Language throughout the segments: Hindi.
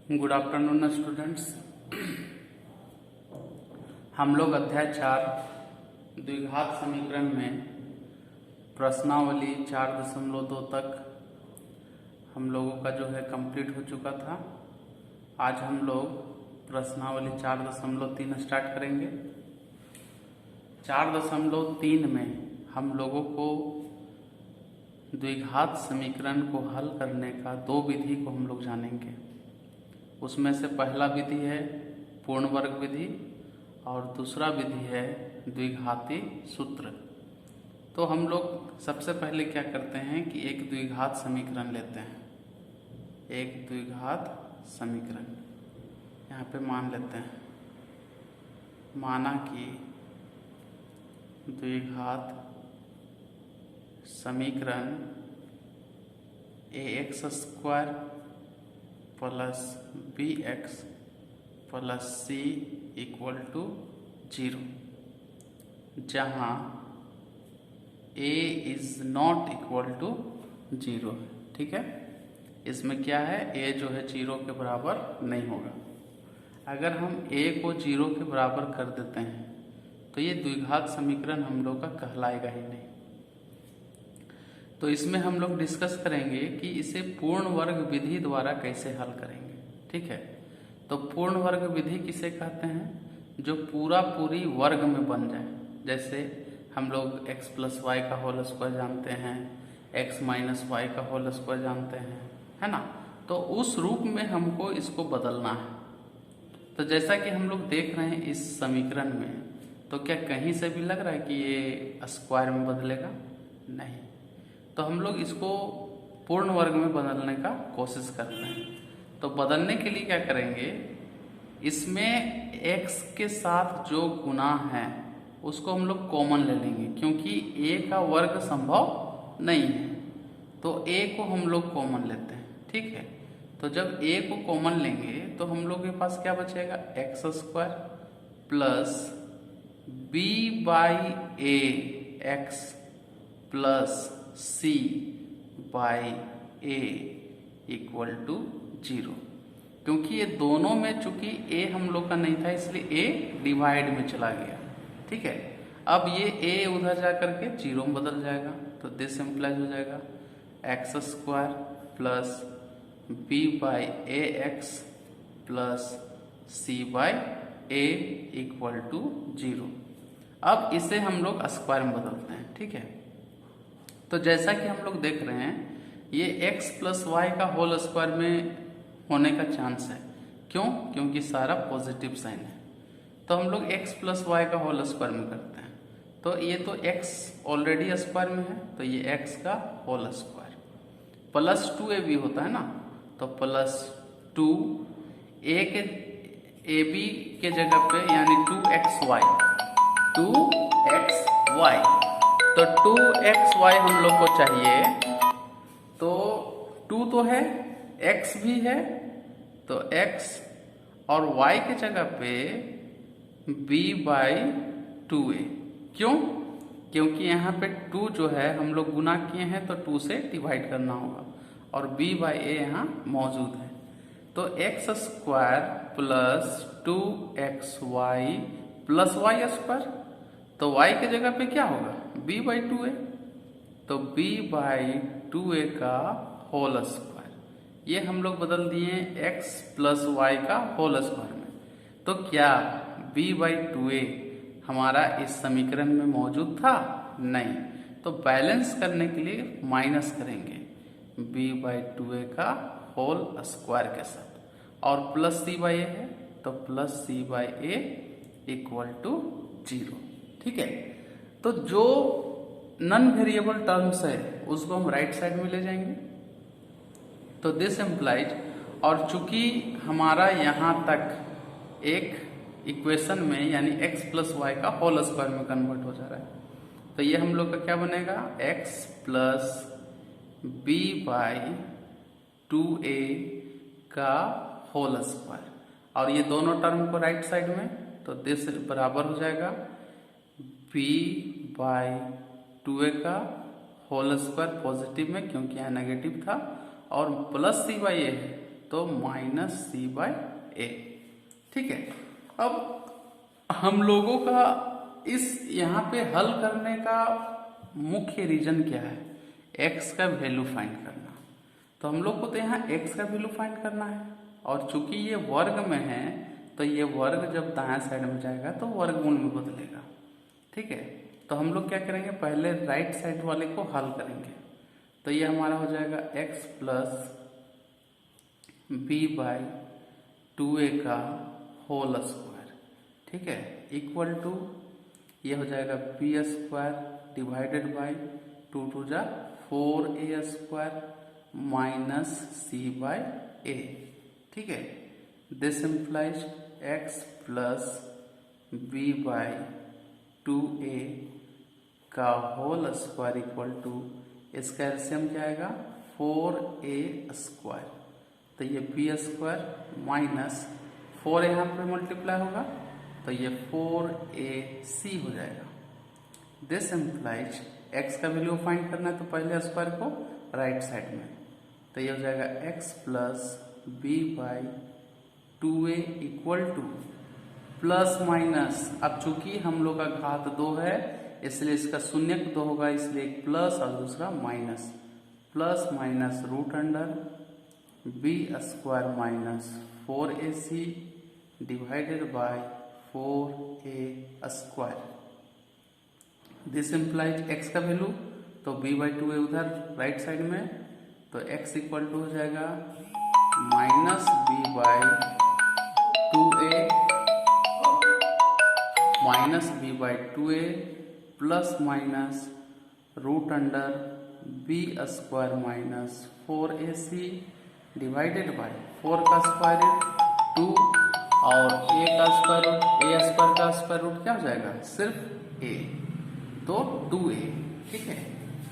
Good afternoon students. हम लोग अध्याय 4 द्विघात समीकरण में प्रश्नावली 4.2 तक हम लोगों का जो है कंप्लीट हो चुका था। आज हम लोग प्रश्नावली 4.3 स्टार्ट करेंगे। 4.3 में हम लोगों को द्विघात समीकरण को हल करने का दो विधि को हम लोग जानेंगे। उसमें से पहला विधि है पूर्ण वर्ग विधि और दूसरा विधि है द्विघाती सूत्र। तो हम लोग सबसे पहले क्या करते हैं कि एक द्विघात समीकरण लेते हैं। एक द्विघात समीकरण यहाँ पे मान लेते हैं, माना कि द्विघात समीकरण ax² plus bx plus c equal to 0, जहाँ a is not equal to 0 है। ठीक है, इसमें क्या है, a जो है 0 के बराबर नहीं होगा। अगर हम a को 0 के बराबर कर देते हैं तो ये द्विघात समीकरण हम लोग का कहलाएगा ही नहीं। तो इसमें हम लोग डिस्कस करेंगे कि इसे पूर्ण वर्ग विधि द्वारा कैसे हल करेंगे। ठीक है, तो पूर्ण वर्ग विधि किसे कहते हैं, जो पूरी वर्ग में बन जाए। जैसे हम लोग x प्लस वाई का होल स्क्वायर जानते हैं, x माइनस वाई का होल स्क्वायर जानते हैं, है ना। तो उस रूप में हमको इसको बदलना है। तो जैसा कि हम लोग देख रहे हैं इस समीकरण में, तो क्या कहीं से भी लग रहा है कि ये स्क्वायर में बदलेगा? नहीं। तो हम लोग इसको पूर्ण वर्ग में बदलने का कोशिश करते हैं। तो बदलने के लिए क्या करेंगे, इसमें x के साथ जो गुना है उसको हम लोग कॉमन ले लेंगे, क्योंकि a का वर्ग संभव नहीं है। तो a को हम लोग कॉमन लेते हैं। ठीक है, तो जब a को कॉमन लेंगे तो हम लोग के पास क्या बचेगा, x² plus b by a x plus c by a equal to 0। क्योंकि ये दोनों में चूंकि a हम लोग का नहीं था, इसलिए a डिवाइड में चला गया। ठीक है, अब ये a उधर जा करके 0 में बदल जाएगा। तो दिस इम्प्लाइज हो जाएगा x² plus b by A X plus c by a equal to 0। अब इसे हम लोग स्क्वायर में बदलते हैं। ठीक है, तो जैसा कि हम लोग देख रहे हैं, ये x प्लस वाई का होल स्क्वायर में होने का चांस है। क्यों? क्योंकि सारा पॉजिटिव साइन है। तो हम लोग x प्लस वाई का होल स्क्वायर में करते हैं। तो ये तो x ऑलरेडी स्क्वायर में है, तो ये x का होल स्क्वायर प्लस 2a भी होता है ना। तो प्लस 2 a के ab के जगह पे यानी 2xy तो 2xy हम लोग को चाहिए। तो 2 तो है, x भी है, तो x और y के जगह पे b बाई 2a। क्यों? क्योंकि यहाँ पे 2 जो है हम लोग गुना किए हैं, तो 2 से डिवाइड करना होगा और b बाई a यहाँ मौजूद है। तो x² plus 2xy plus y², तो y के जगह पे क्या होगा, b बाई 2a। तो b बाई 2a का होल स्क्वायर, ये हम लोग बदल दिए x प्लस वाई का होल स्क्वायर में। तो क्या b बाई 2a हमारा इस समीकरण में मौजूद था? नहीं। तो बैलेंस करने के लिए माइनस करेंगे b बाई 2a का होल स्क्वायर के साथ, और प्लस c बाई a है, तो plus c by a equal to 0। ठीक है, तो जो नॉन वेरिएबल टर्म्स है उसको हम राइट साइड में ले जाएंगे। तो दिस इम्प्लाइज, और चूंकि हमारा यहाँ तक एक इक्वेशन में यानी x प्लस वाई का होल स्क्वायर में कन्वर्ट हो जा रहा है, तो ये हम लोग का क्या बनेगा, x plus b by 2a का होल स्क्वायर, और ये दोनों टर्म को राइट साइड में, तो दिस बराबर हो जाएगा b बाई 2a का होल स्क्वायर पॉजिटिव में, क्योंकि यहाँ नेगेटिव था, और प्लस c बाई a है, तो माइनस सी बाई ए। ठीक है, अब हम लोगों का इस यहाँ पे हल करने का मुख्य रीजन क्या है? एक्स का वैल्यू फाइंड करना। तो हम लोग को तो यहाँ एक्स का वैल्यू फाइंड करना है, और चूंकि ये वर्ग में है तो ये वर्ग जब दाएं साइड में जाएगा तो वर्गमूल में बदलेगा। ठीक है, तो हम लोग क्या करेंगे, पहले राइट साइड वाले को हल करेंगे। तो ये हमारा हो जाएगा x plus B by 2a का होल स्क्वायर। ठीक है, इक्वल टू ये हो जाएगा b square divided by 2 to जा 4a square minus c by a. ठीक है, this implies x plus B by 2a का होल स्क्वायर इक्वल टू, इसका एलसीएम क्या आएगा 4a स्क्वायर। तो ये बी स्क्वायर माइनस 4 यहाँ पे मल्टीप्लाई होगा तो ये 4ac हो जाएगा। दिस इम्प्लाइज x का वैल्यू फाइंड करना है तो पहले स्क्वायर को राइट साइड में, तो ये हो जाएगा x plus B by 2a equal to plus minus, अब चूंकि हम लोग का घात 2 है इसलिए इसका शून्यक 2 होगा, इसलिए एक प्लस और दूसरा minus, plus minus root under B square minus 4ac divided by 4a square. This implies x का वैल्यू तो b बाई 2a उधर राइट साइड में, तो x इक्वल टू हो जाएगा minus B by 2a minus B by 2a plus minus root under B square minus 4ac divided by 4 का स्क्वायर रूट 2 और a का स्क्वायर रूट, a स्क्वायर का स्क्वायर रूट क्या हो जाएगा सिर्फ a, तो 2a। ठीक है,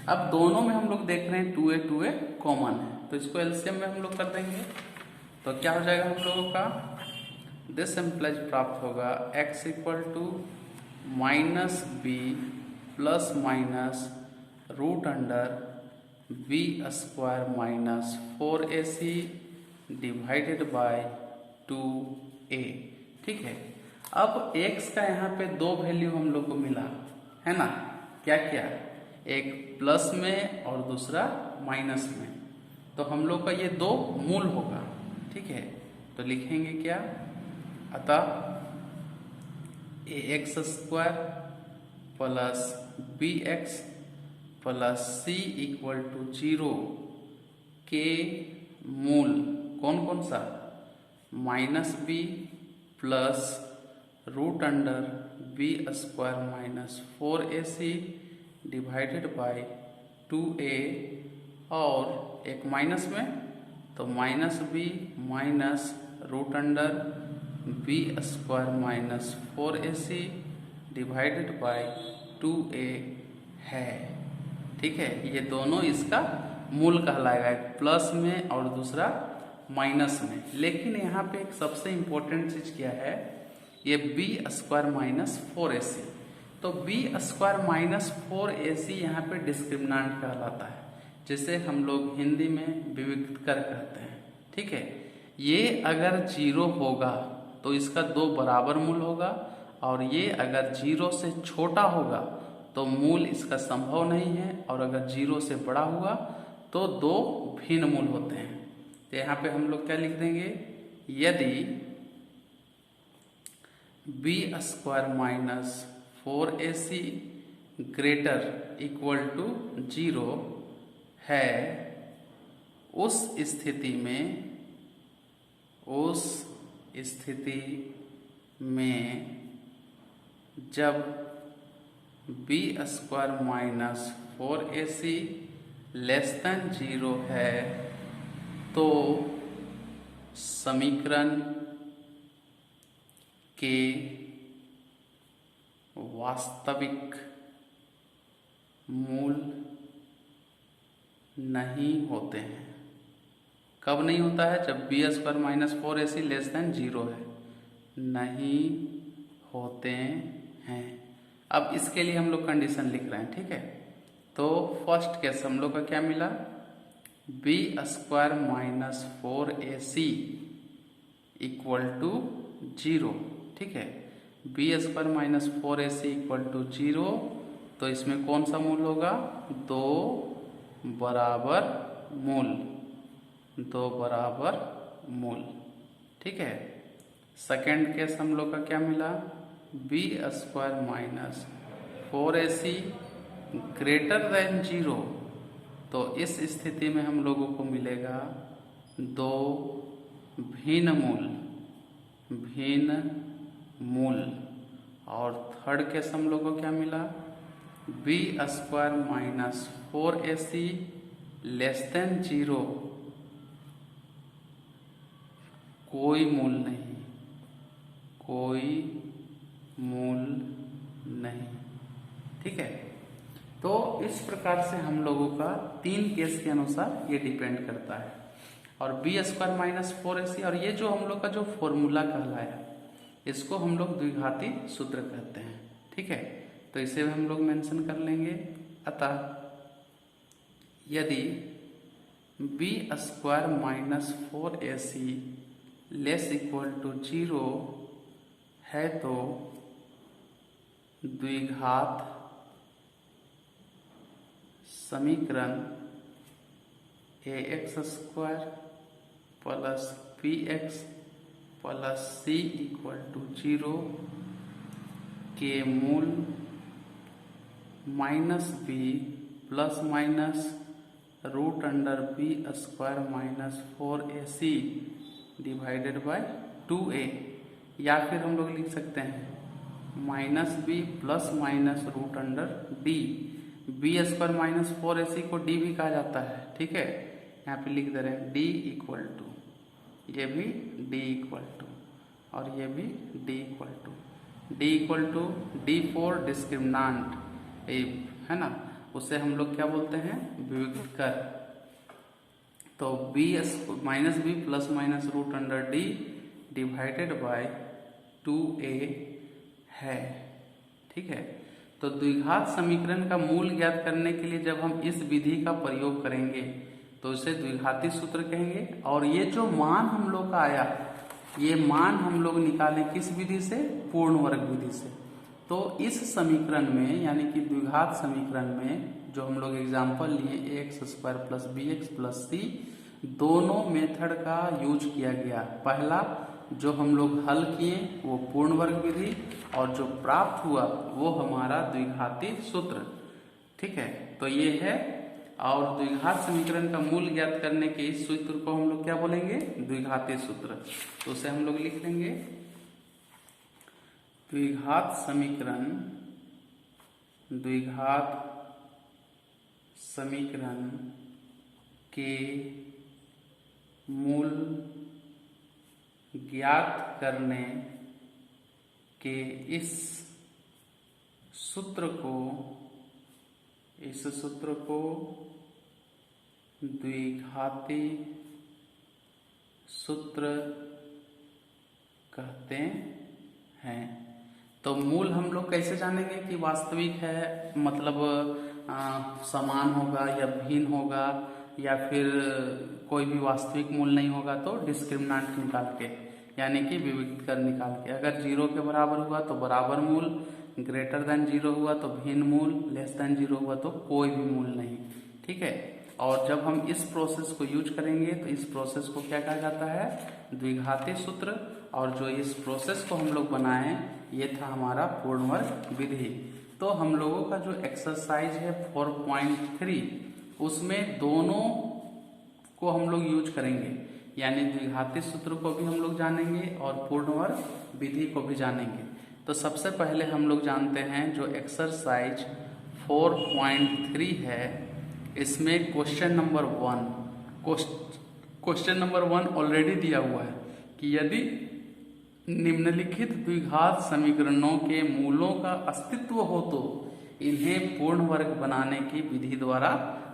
अब दोनों में हम लोग देख रहे हैं 2a कॉमन है तो इसको एलसीएम में हम लोग कर देंगे। तो क्या हो जाएगा हम लोगों का, दिस इम्प्लाइज प्राप्त होगा x equal to minus B plus minus root under B square minus 4ac divided by 2a। ठीक है, अब x का यहाँ पे दो वैल्यू हम लोग को मिला है ना, क्या क्या, एक प्लस में और दूसरा माइनस में, तो हम लोग का ये दो मूल होगा। ठीक है, तो लिखेंगे क्या, अतः ax square plus bx plus c equal to 0 के मूल कौन कौन सा, minus B plus root under B square minus 4ac divided by 2a, और एक माइनस में तो minus B minus root under B square minus 4ac divided by 2a है। ठीक है, ये दोनों इसका मूल कहलाएगा, एक प्लस में और दूसरा माइनस में। लेकिन यहाँ पे एक सबसे इम्पोर्टेंट चीज क्या है, ये बी स्क्वायर माइनस 4ac, तो बी स्क्वायर माइनस 4ac यहाँ पे डिस्क्रिमिनेंट कहलाता है, जिसे हम लोग हिंदी में विविक्तकर कहते हैं। ठीक है, ये अगर 0 होगा तो इसका दो बराबर मूल होगा, और ये अगर 0 से छोटा होगा तो मूल इसका संभव नहीं है, और अगर 0 से बड़ा हुआ तो दो भिन्न मूल होते हैं। तो यहाँ पे हम लोग क्या लिख देंगे, यदि B square minus 4ac greater equal to 0 है, उस स्थिति में जब B square minus 4ac less than 0 है तो समीकरण के वास्तविक मूल नहीं होते हैं। कब नहीं होता है, जब B square minus 4ac less than 0 है, नहीं होते हैं। अब इसके लिए हम लोग कंडीशन लिख रहे हैं। ठीक है, तो फर्स्ट केस हम लोग का क्या मिला, B square minus 4ac equal to 0। ठीक है, B square minus 4ac equal to 0, तो इसमें कौन सा मूल होगा? 2 बराबर मूल, 2 बराबर मूल। ठीक है, सेकेंड केस हम लोग का क्या मिला? B square minus 4ac greater than 0, तो इस स्थिति में हम लोगों को मिलेगा 2 भिन्न मूल। और थर्ड केस हम लोग को क्या मिला? B square minus 4ac less than 0, कोई मूल नहीं, कोई मूल नहीं। ठीक है, तो इस प्रकार से हम लोगों का 3 केस के अनुसार ये डिपेंड करता है। और बी स्क्वायर माइनस 4ac और ये जो हम लोग का जो फॉर्मूला कहलाया, इसको हम लोग द्विघाती सूत्र कहते हैं। ठीक है, तो इसे हम लोग मेंशन कर लेंगे। अतः यदि B square minus 4ac less equal to 0 है, तो द्विघात समीकरण ax square plus bx plus c equal to 0 के मूल minus b plus minus root under B square minus 4ac divided by 2a, या फिर हम लोग लिख सकते हैं minus b plus minus root under d। B square minus 4ac को d भी कहा जाता है। ठीक है, यहाँ पे लिख दे रहे हैं d इक्वल टू, ये भी d इक्वल टू और ये भी d equal to, d equal to d4 discriminant है ना, उसे हम लोग क्या बोलते हैं? विविक्तकर। तो b minus B plus minus root under d divided by 2a है। ठीक है, तो द्विघात समीकरण का मूल ज्ञात करने के लिए जब हम इस विधि का प्रयोग करेंगे तो इसे द्विघाती सूत्र कहेंगे। और ये जो मान हम लोग का आया, ये मान हम लोग निकालें किस विधि से? पूर्ण वर्ग विधि से। तो इस समीकरण में यानी कि द्विघात समीकरण में जो हम लोग एग्जाम्पल लिए ax square plus bx plus c, दोनों मेथड का यूज किया गया। पहला जो हम लोग हल किए वो पूर्ण वर्ग विधि, और जो प्राप्त हुआ वो हमारा द्विघाती सूत्र। ठीक है, तो ये है। और द्विघात समीकरण का मूल ज्ञात करने के इस सूत्र को हम लोग क्या बोलेंगे? द्विघाती सूत्र। तो उसे हम लोग लिख लेंगे द्विघात समीकरण के मूल ज्ञात करने के इस सूत्र को द्विघाती सूत्र कहते हैं। तो मूल हम लोग कैसे जानेंगे कि वास्तविक है, मतलब समान होगा या भिन्न होगा, या फिर कोई भी वास्तविक मूल नहीं होगा तो डिस्क्रिमिनेंट निकाल के, यानी कि विविक्तकर निकाल के। अगर 0 के बराबर हुआ तो बराबर मूल, ग्रेटर देन 0 हुआ तो भिन्न मूल, लेस देन 0 हुआ तो कोई भी मूल नहीं। ठीक है, और जब हम इस प्रोसेस को यूज करेंगे तो इस प्रोसेस को क्या कहा जाता है? द्विघाती सूत्र। और जो इस प्रोसेस को हम लोग बनाए ये था हमारा पूर्ण वर्ग विधि। तो हम लोगों का जो एक्सरसाइज है 4.3, उसमें दोनों को हम लोग यूज करेंगे, यानी द्विघाती सूत्र को भी हम लोग जानेंगे और पूर्ण वर्ग विधि को भी जानेंगे। तो सबसे पहले हम लोग जानते हैं जो एक्सरसाइज 4.3 है, इसमें क्वेश्चन नंबर 1 ऑलरेडी दिया हुआ है कि यदि निम्नलिखित द्विघात समीकरणों के मूलों का अस्तित्व हो तो इन्हें पूर्ण वर्ग बनाने की विधि द्वारा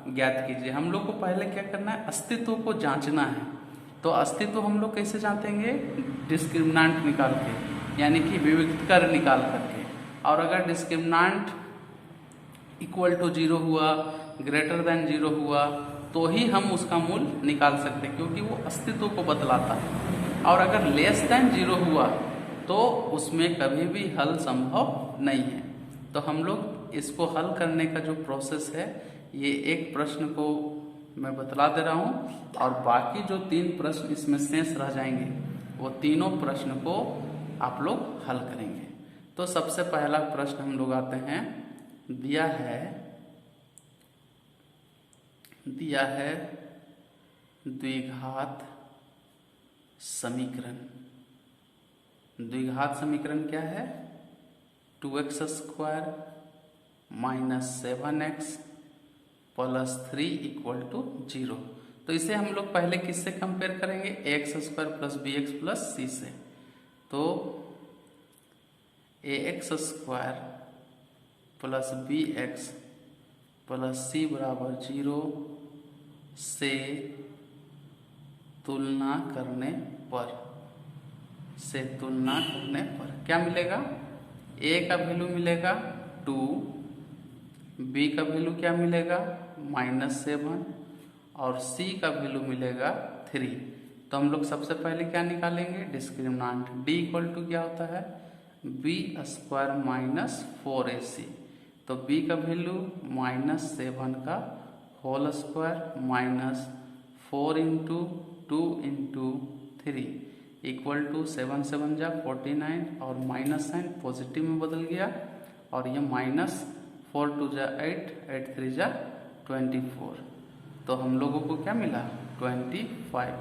ज्ञात कीजिए। हम लोग को पहले क्या करना है? अस्तित्व को जांचना है। तो अस्तित्व हम लोग कैसे जांचेंगे? डिस्क्रिमिनेंट निकाल के, यानी कि विविक्तकर निकाल करके। और अगर डिस्क्रिमिनेंट इक्वल टू 0 हुआ, ग्रेटर देन 0 हुआ, तो ही हम उसका मूल्य निकाल सकते हैं, क्योंकि वो अस्तित्व को बतलाता है। और अगर लेस देन 0 हुआ तो उसमें कभी भी हल संभव नहीं है। तो हम लोग इसको हल करने का जो प्रोसेस है, ये एक प्रश्न को मैं बतला दे रहा हूँ, और बाकी जो 3 प्रश्न इसमें शेष रह जाएंगे वो तीनों प्रश्न को आप लोग हल करेंगे। तो सबसे पहला प्रश्न हम लोग आते हैं, दिया है द्विघात समीकरण। द्विघात समीकरण क्या है? 2x square minus 7x plus 3 equal to 0। तो इसे हम लोग पहले किससे कंपेयर करेंगे? X square plus b x plus c से। तो a x square plus b x plus c बराबर 0 से तुलना करने पर क्या मिलेगा? a का वैल्यू मिलेगा 2, b का वैल्यू क्या मिलेगा? -7 और c का वैल्यू मिलेगा 3। तो हम लोग सबसे पहले क्या निकालेंगे? डिस्क्रिमिनेंट। d इक्वल टू क्या होता है? b square minus 4ac। तो b का वैल्यू -7 का whole square minus 4 into 2 into 3 equal to 7 7 जा 49 और माइनस साइन पॉजिटिव में बदल गया, और ये -4 2 जा 8 8 3 जा 24। तो हम लोगों को क्या मिला? 25।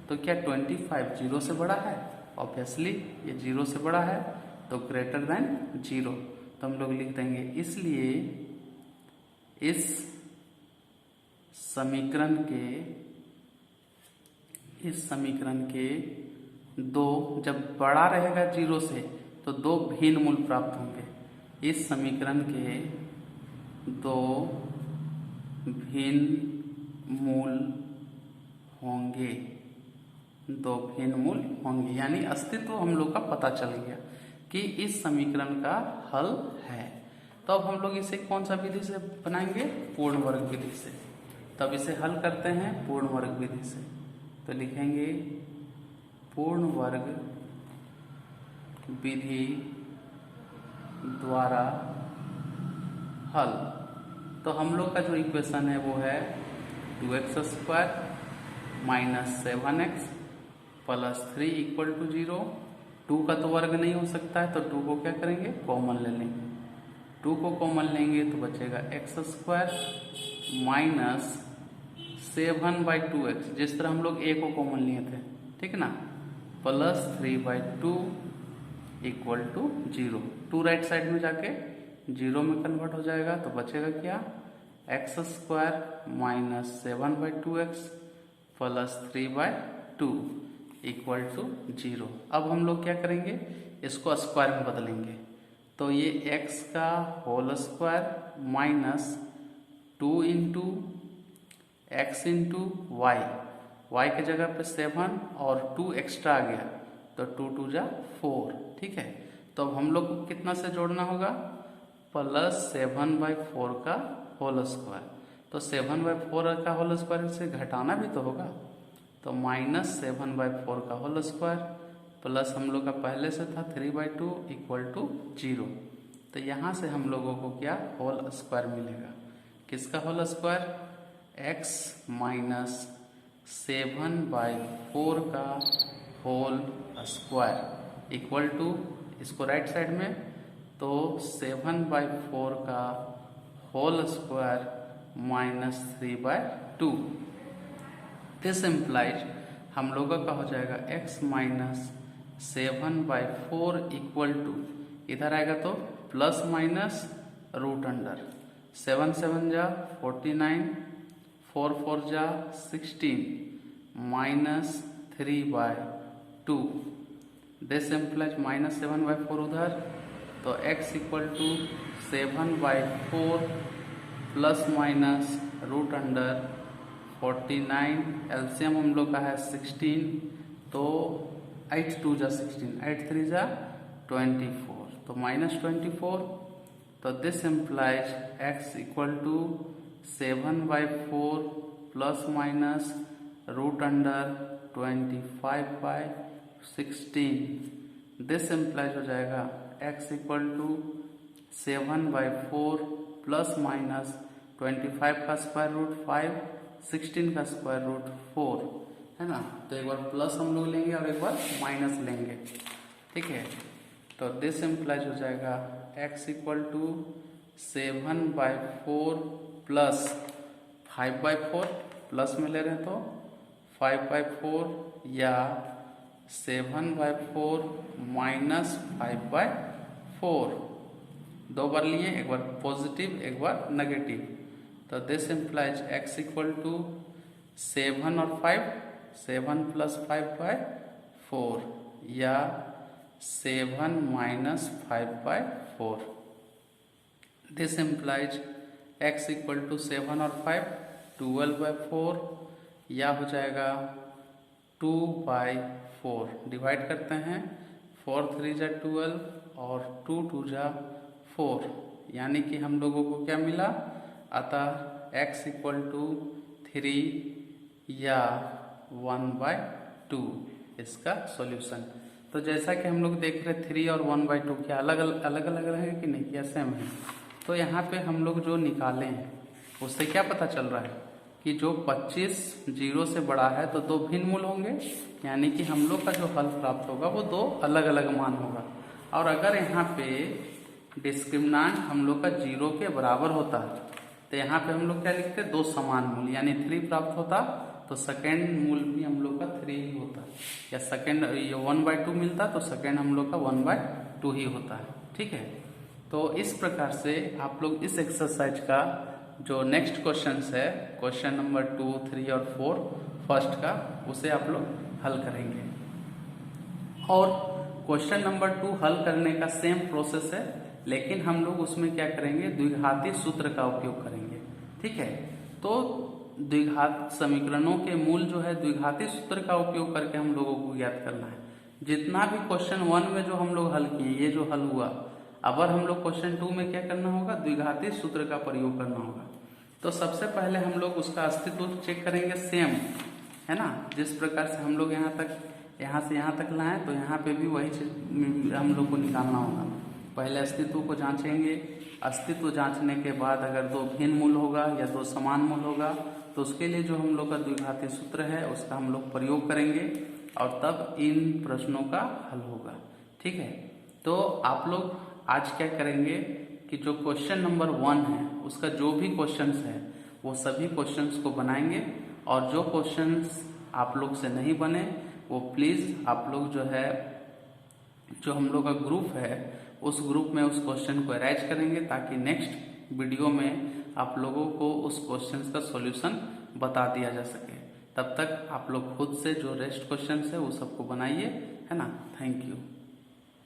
तो क्या 25 0 से बड़ा है? ऑब्वियसली ये 0 से बड़ा है, तो ग्रेटर देन 0। तो हम लोग लिख देंगे, इसलिए इस समीकरण के दो, जब बड़ा रहेगा 0 से तो 2 भिन्न मूल प्राप्त होंगे। इस समीकरण के 2 भिन्न मूल होंगे, यानी अस्तित्व हम लोग का पता चल गया कि इस समीकरण का हल है। तो अब हम लोग इसे कौन सा विधि से बनाएंगे? पूर्ण वर्ग विधि से। तब इसे हल करते हैं पूर्ण वर्ग विधि से। तो लिखेंगे पूर्ण वर्ग विधि द्वारा हल। तो हम लोग का जो इक्वेशन है वो है 2x square minus 7x plus 3 equal to 0। 2 का तो वर्ग नहीं हो सकता है, तो 2 को क्या करेंगे? कॉमन ले लेंगे। 2 को कॉमन लेंगे तो बचेगा x स्क्वायर माइनस 7/2x, जिस तरह हम लोग a को कॉमन लिए थे, ठीक ना, plus 3/2 equal to 0। 2 right side में जाके 0 में कन्वर्ट हो जाएगा, तो बचेगा क्या? x square minus 7/2x plus 3/2 equal to 0। अब हम लोग क्या करेंगे? इसको स्क्वायर में बदलेंगे। तो ये x का whole square minus 2 into X into Y के जगह पे 7 और 2 एक्स्ट्रा आ गया, तो 2 2 जा 4, ठीक है। तो अब हम लोग को कितना से जोड़ना होगा? प्लस 7/4 का होल स्क्वायर। तो 7/4 का होल स्क्वायर से घटाना भी तो होगा, तो माइनस 7/4 का होल स्क्वायर प्लस हम लोग का पहले से था 3/2 इक्वल टू 0। तो यहाँ से हम लोगों को क्या होल स्क्वायर मिलेगा? किसका होल स्क्वायर? x माइनस 7/4 का होल स्क्वायर इक्वल टू, इसको राइट साइड में, तो 7/4 का whole square minus 3/2। This implies हम लोगों का हो जाएगा x माइनस 7/4 इक्वल टू, इधर आएगा तो प्लस माइनस रूट अंडर 7 7 जा 49, 4 4 जा 16 माइनस 3/2। दिस इम्प्लाइज माइनस 7/4 उधर, तो x equal to 7/4 plus minus root under 49, LCM हम लोग का है 16, तो 8 2 जा 16, 8 3 जा 24, तो -24। तो this implies x equal to 7/4 plus minus root under 25/16। This implies हो जाएगा x equal to 7/4 plus minus 25 का स्क्वायर रूट 5, 16 का स्क्वायर रूट 4, है ना। तो एक बार प्लस हम लोग लेंगे और एक बार माइनस लेंगे, ठीक है। तो दिस इम्प्लाइज हो जाएगा x equal to 7/4 plus 5/4, plus में ले रहे हैं तो 5/4 या 7/4 माइनस 5/4। दो बार लिए, एक बार पॉजिटिव एक बार नेगेटिव। तो this implies x equal to 7 और 5, 7 प्लस 5/4 या 7 minus 5/4। This implies x equal to 7 और 5 12/4 या हो जाएगा 2/4। डिवाइड करते हैं, 4 3 जा 12 और 2 2 जा 4, यानी कि हम लोगों को क्या मिला, अतः x इक्वल टू 3 या 1/2 इसका सॉल्यूशन। तो जैसा कि हम लोग देख रहे 3 और 1/2 क्या अलग अलग रहेंगे कि नहीं, क्या सेम है। तो यहाँ पे हम लोग जो निकाले हैं उससे क्या पता चल रहा है कि जो 25 0 से बड़ा है तो दो भिन्न मूल होंगे, यानी कि हम लोग का जो हल प्राप्त होगा वो दो अलग अलग मान होगा। और अगर यहाँ पे डिस्क्रिमिनांट हम लोग का 0 के बराबर होता है तो यहाँ पे हम लोग क्या लिखते हैं, दो समान मूल, यानी 3 प्राप्त होता तो सेकेंड मूल भी हम लोग का 3 ही होता, या सेकेंड ये 1/2 मिलता तो सेकेंड हम लोग का 1/2 ही होता है, ठीक है। तो इस प्रकार से आप लोग इस एक्सरसाइज का जो नेक्स्ट क्वेश्चन है, क्वेश्चन नंबर 2, 3 और 4 फर्स्ट का, उसे आप लोग हल करेंगे। और क्वेश्चन नंबर 2 हल करने का सेम प्रोसेस है, लेकिन हम लोग उसमें क्या करेंगे, द्विघाती सूत्र का उपयोग करेंगे, ठीक है। तो द्विघात समीकरणों के मूल जो है द्विघाती सूत्र का उपयोग करके हम लोगों को ज्ञात करना है। जितना भी क्वेश्चन 1 में जो हम लोग हल किए, ये जो हल हुआ, अगर हम लोग क्वेश्चन 2 में क्या करना होगा, द्विघाती सूत्र का प्रयोग करना होगा। तो सबसे पहले हम लोग उसका अस्तित्व चेक करेंगे, सेम है ना। जिस प्रकार से हम लोग यहाँ से यहाँ तक लाएं, तो यहाँ पे भी वही चीज हम लोग को निकालना होगा। पहले अस्तित्व को जांचेंगे, अस्तित्व जांचने के बाद अगर दो भिन्न मूल होगा या दो समान मूल होगा तो उसके लिए जो हम लोग का द्विघाती सूत्र है उसका हम लोग प्रयोग करेंगे और तब इन प्रश्नों का हल होगा, ठीक है। तो आप लोग आज क्या करेंगे कि जो क्वेश्चन नंबर 1 है उसका जो भी क्वेश्चंस है वो सभी क्वेश्चंस को बनाएंगे, और जो क्वेश्चंस आप लोग से नहीं बने वो प्लीज़ आप लोग जो है, जो हम लोग का ग्रुप है उस ग्रुप में उस क्वेश्चन को अरेंज करेंगे, ताकि नेक्स्ट वीडियो में आप लोगों को उस क्वेश्चन का सॉल्यूशन बता दिया जा सके। तब तक आप लोग खुद से जो रेस्ट क्वेश्चन है वो सबको बनाइए, है ना। Thank you.